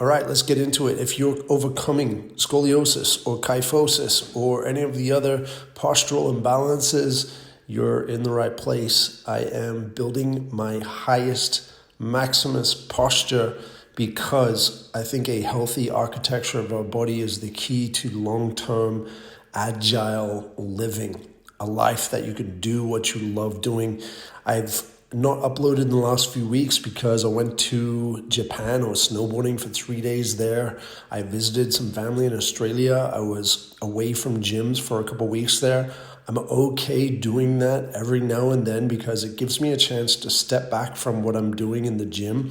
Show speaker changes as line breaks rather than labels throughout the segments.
All right, let's get into it. If you're overcoming scoliosis or kyphosis or any of the other postural imbalances, you're in the right place. I am building my highest maximus posture because I think a healthy architecture of our body is the key to long-term agile living, a life that you can do what you love doing. I've not uploaded in the last few weeks because I went to Japan. I was snowboarding for 3 days there. I visited some family in Australia. I was away from gyms for a couple of weeks there. I'm okay doing that every now and then because it gives me a chance to step back from what I'm doing in the gym.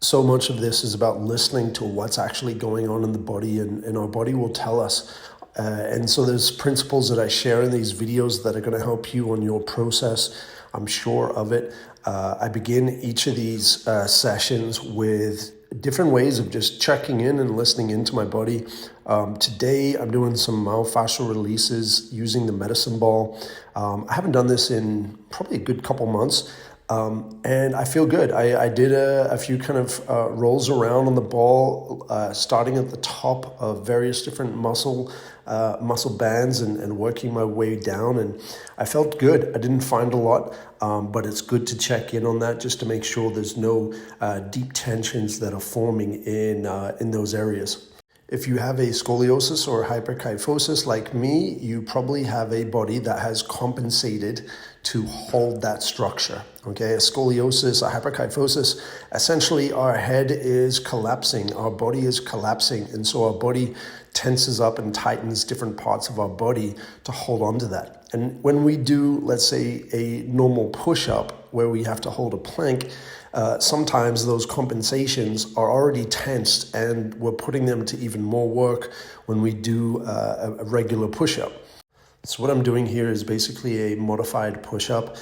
So much of this is about listening to what's actually going on in the body, and our body will tell us. And so there's principles that I share in these videos that are going to help you on your process. I'm sure of it. I begin each of these sessions with different ways of just checking in and listening into my body. Today, I'm doing some myofascial releases using the medicine ball. I haven't done this in probably a good couple months. And I feel good. I did a few kind of rolls around on the ball, starting at the top of various different muscle bands and working my way down. And I felt good. I didn't find a lot, but it's good to check in on that just to make sure there's no deep tensions that are forming in those areas. If you have a scoliosis or hyperkyphosis like me, you probably have a body that has compensated to hold that structure. Okay, a scoliosis, a hyperkyphosis, essentially our head is collapsing, our body is collapsing, and so our body tenses up and tightens different parts of our body to hold on to that. And when we do, let's say, a normal push-up where we have to hold a plank, sometimes those compensations are already tensed and we're putting them to even more work when we do a regular push-up. So what I'm doing here is basically a modified push-up.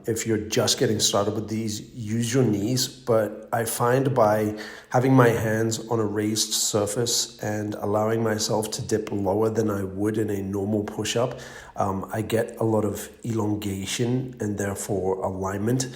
If you're just getting started with these, use your knees. But I find by having my hands on a raised surface and allowing myself to dip lower than I would in a normal push-up, I get a lot of elongation and therefore alignment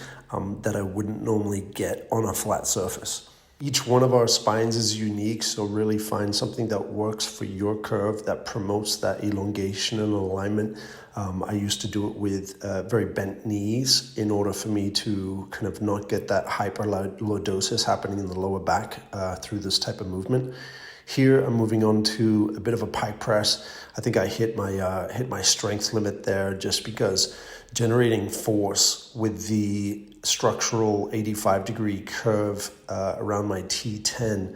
that I wouldn't normally get on a flat surface. Each one of our spines is unique, so really find something that works for your curve that promotes that elongation and alignment. I used to do it with very bent knees in order for me to kind of not get that hyperlordosis happening in the lower back through this type of movement. Here, I'm moving on to a bit of a pike press. I think I hit my strength limit there just because generating force with the structural 85-degree curve around my T10,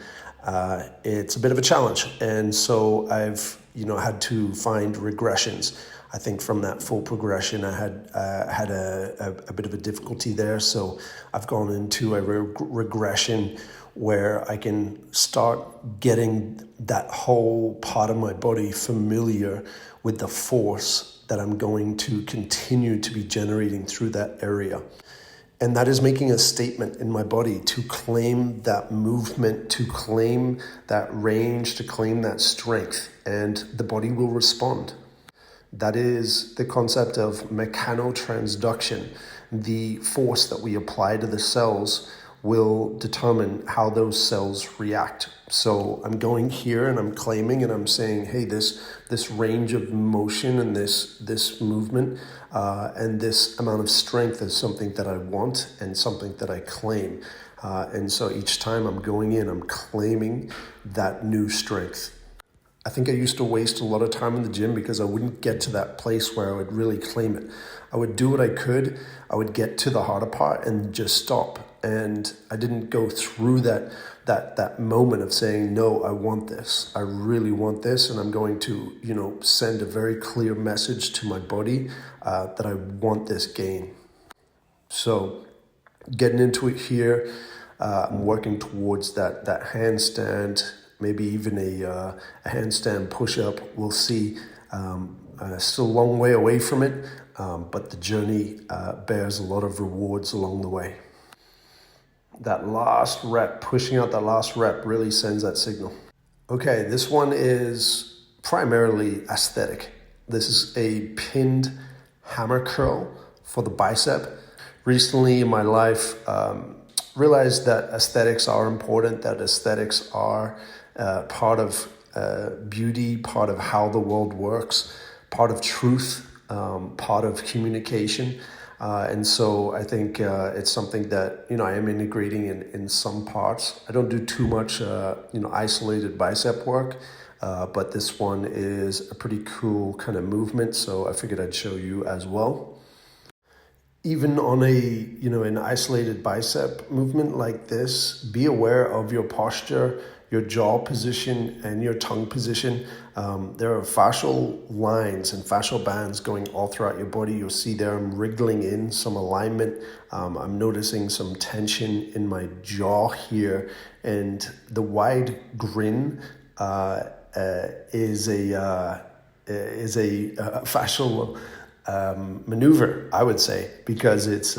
it's a bit of a challenge. And so I've had to find regressions. I think from that full progression, I had a bit of a difficulty there. So I've gone into a regression where I can start getting that whole part of my body familiar with the force that I'm going to continue to be generating through that area. And that is making a statement in my body to claim that movement, to claim that range, to claim that strength, and the body will respond. That is the concept of mechanotransduction. The force that we apply to the cells will determine how those cells react. So I'm going here and I'm claiming and I'm saying, hey, this range of motion and this movement and this amount of strength is something that I want and something that I claim. And so each time I'm going in, I'm claiming that new strength. I think I used to waste a lot of time in the gym because I wouldn't get to that place where I would really claim it. I would do what I could. I would get to the harder part and just stop. And I didn't go through that moment of saying, no, I want this. I really want this. And I'm going to, send a very clear message to my body that I want this gain. So getting into it here, I'm working towards that handstand, maybe even a handstand push-up. We'll see. Still a long way away from it, but the journey bears a lot of rewards along the way. That last rep, pushing out that last rep really sends that signal. Okay, this one is primarily aesthetic. This is a pinned hammer curl for the bicep. Recently in my life, realize that aesthetics are important, that aesthetics are part of beauty, part of how the world works, part of truth, part of communication. And so I think it's something that, I am integrating in some parts. I don't do too much, isolated bicep work, but this one is a pretty cool kind of movement. So I figured I'd show you as well. Even on an isolated bicep movement like this, be aware of your posture, your jaw position, and your tongue position. There are fascial lines and fascial bands going all throughout your body. You'll see there I'm wriggling in some alignment. I'm noticing some tension in my jaw here, and the wide grin is a fascial maneuver, I would say, because it's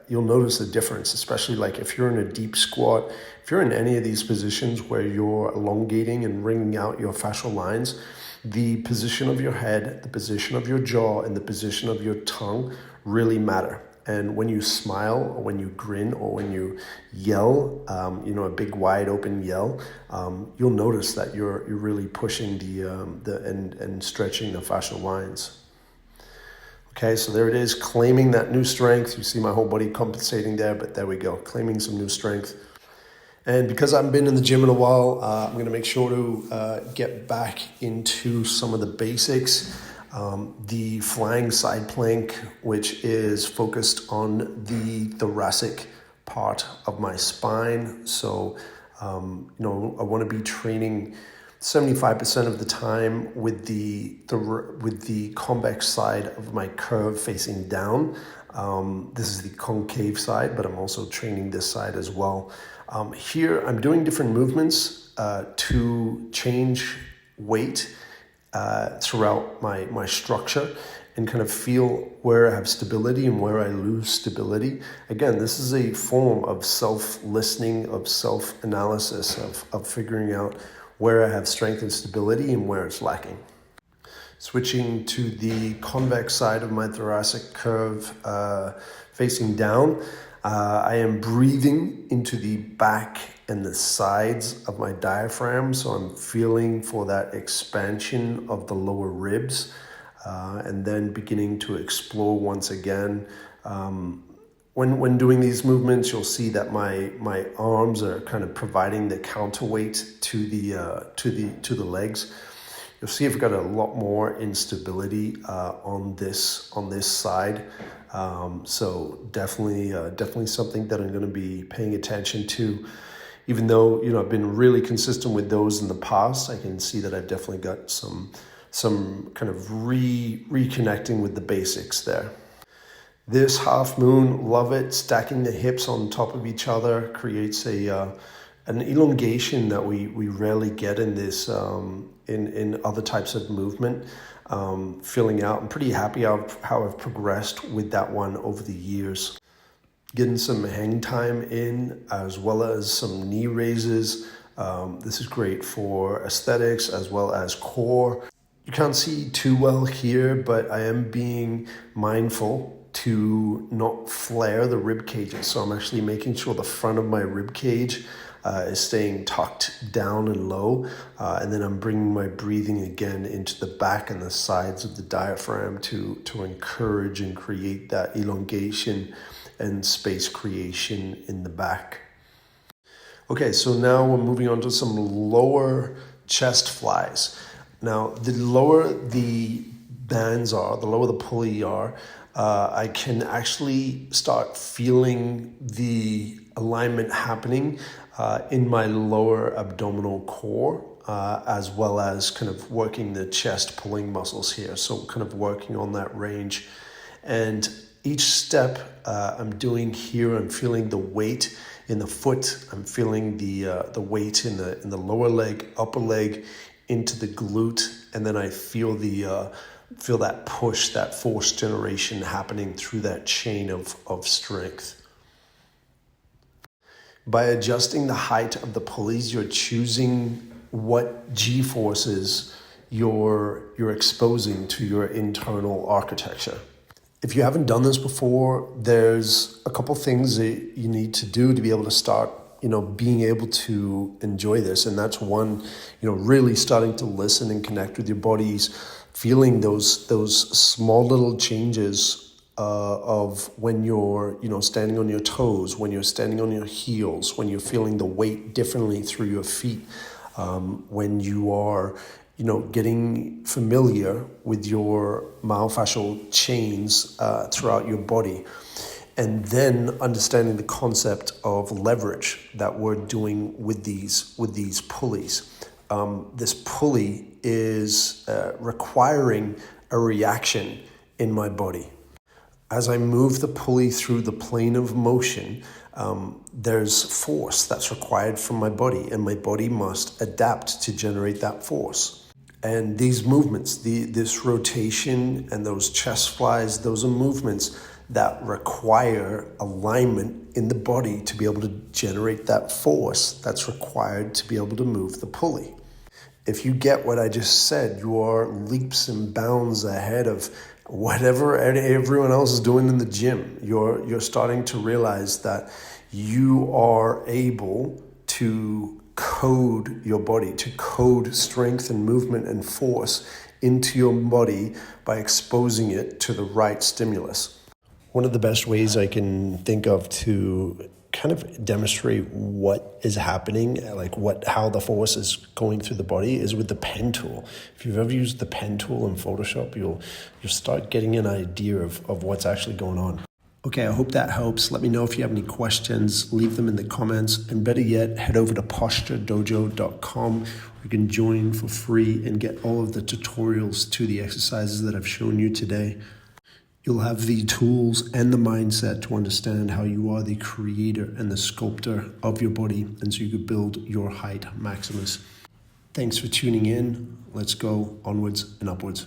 you'll notice a difference, especially like if you're in a deep squat, if you're in any of these positions where you're elongating and wringing out your fascial lines, the position of your head, the position of your jaw, and the position of your tongue really matter. And when you smile, or when you grin, or when you yell, a big wide open yell, you'll notice that you're really pushing and stretching the fascial lines. Okay, so there it is, claiming that new strength. You see my whole body compensating there, but there we go, claiming some new strength. And because I haven't been in the gym in a while, I'm going to make sure to get back into some of the basics. The flying side plank, which is focused on the thoracic part of my spine. So, I want to be training 75% of the time with the convex side of my curve facing down. This is the concave side, but I'm also training this side as well. Here I'm doing different movements to change weight throughout my structure and kind of feel where I have stability and where I lose stability. Again, this is a form of self-listening, of self-analysis, of figuring out where I have strength and stability and where it's lacking. Switching to the convex side of my thoracic curve, facing down, I am breathing into the back and the sides of my diaphragm. So I'm feeling for that expansion of the lower ribs, and then beginning to explore once again. When doing these movements, you'll see that my arms are kind of providing the counterweight to the legs. You'll see I've got a lot more instability on this side. So definitely something that I'm going to be paying attention to. Even though I've been really consistent with those in the past, I can see that I've definitely got some kind of reconnecting with the basics there. This half moon, love it. Stacking the hips on top of each other creates an elongation that we rarely get in this in other types of movement. Filling out. I'm pretty happy how I've progressed with that one over the years. Getting some hang time in as well as some knee raises. This is great for aesthetics as well as core. You can't see too well here, but I am being mindful to not flare the rib cages. So I'm actually making sure the front of my rib cage is staying tucked down and low. And then I'm bringing my breathing again into the back and the sides of the diaphragm to encourage and create that elongation and space creation in the back. Okay, so now we're moving on to some lower chest flies. Now, the lower the bands are, the lower the pulley are, I can actually start feeling the alignment happening in my lower abdominal core, as well as kind of working the chest pulling muscles here. So kind of working on that range. And each step I'm doing here, I'm feeling the weight in the foot. I'm feeling the weight in the lower leg, upper leg, into the glute, and then I feel feel that push, that force generation happening through that chain of strength. By adjusting the height of the pulleys, you're choosing what G-forces you're exposing to your internal architecture. If you haven't done this before, there's a couple things that you need to do to be able to start, being able to enjoy this. And that's one, really starting to listen and connect with your bodies, feeling those small little changes of when you're, standing on your toes, when you're standing on your heels, when you're feeling the weight differently through your feet, when you are, getting familiar with your myofascial chains throughout your body. And then understanding the concept of leverage that we're doing with these pulleys. This pulley is requiring a reaction in my body. As I move the pulley through the plane of motion, there's force that's required from my body, and my body must adapt to generate that force. And these movements, this rotation and those chest flies, those are movements that require alignment in the body to be able to generate that force that's required to be able to move the pulley. If you get what I just said, you are leaps and bounds ahead of whatever everyone else is doing in the gym. You're starting to realize that you are able to code your body, to code strength and movement and force into your body by exposing it to the right stimulus. One of the best ways I can think of to kind of demonstrate what is happening, how the force is going through the body, is with the pen tool. If you've ever used the pen tool in Photoshop, you'll start getting an idea of what's actually going on. Okay, I hope that helps. Let me know if you have any questions. Leave them in the comments. And better yet, head over to posturedojo.com. You can join for free and get all of the tutorials to the exercises that I've shown you today. You'll have the tools and the mindset to understand how you are the creator and the sculptor of your body, and so you could build your height maximus. Thanks for tuning in. Let's go onwards and upwards.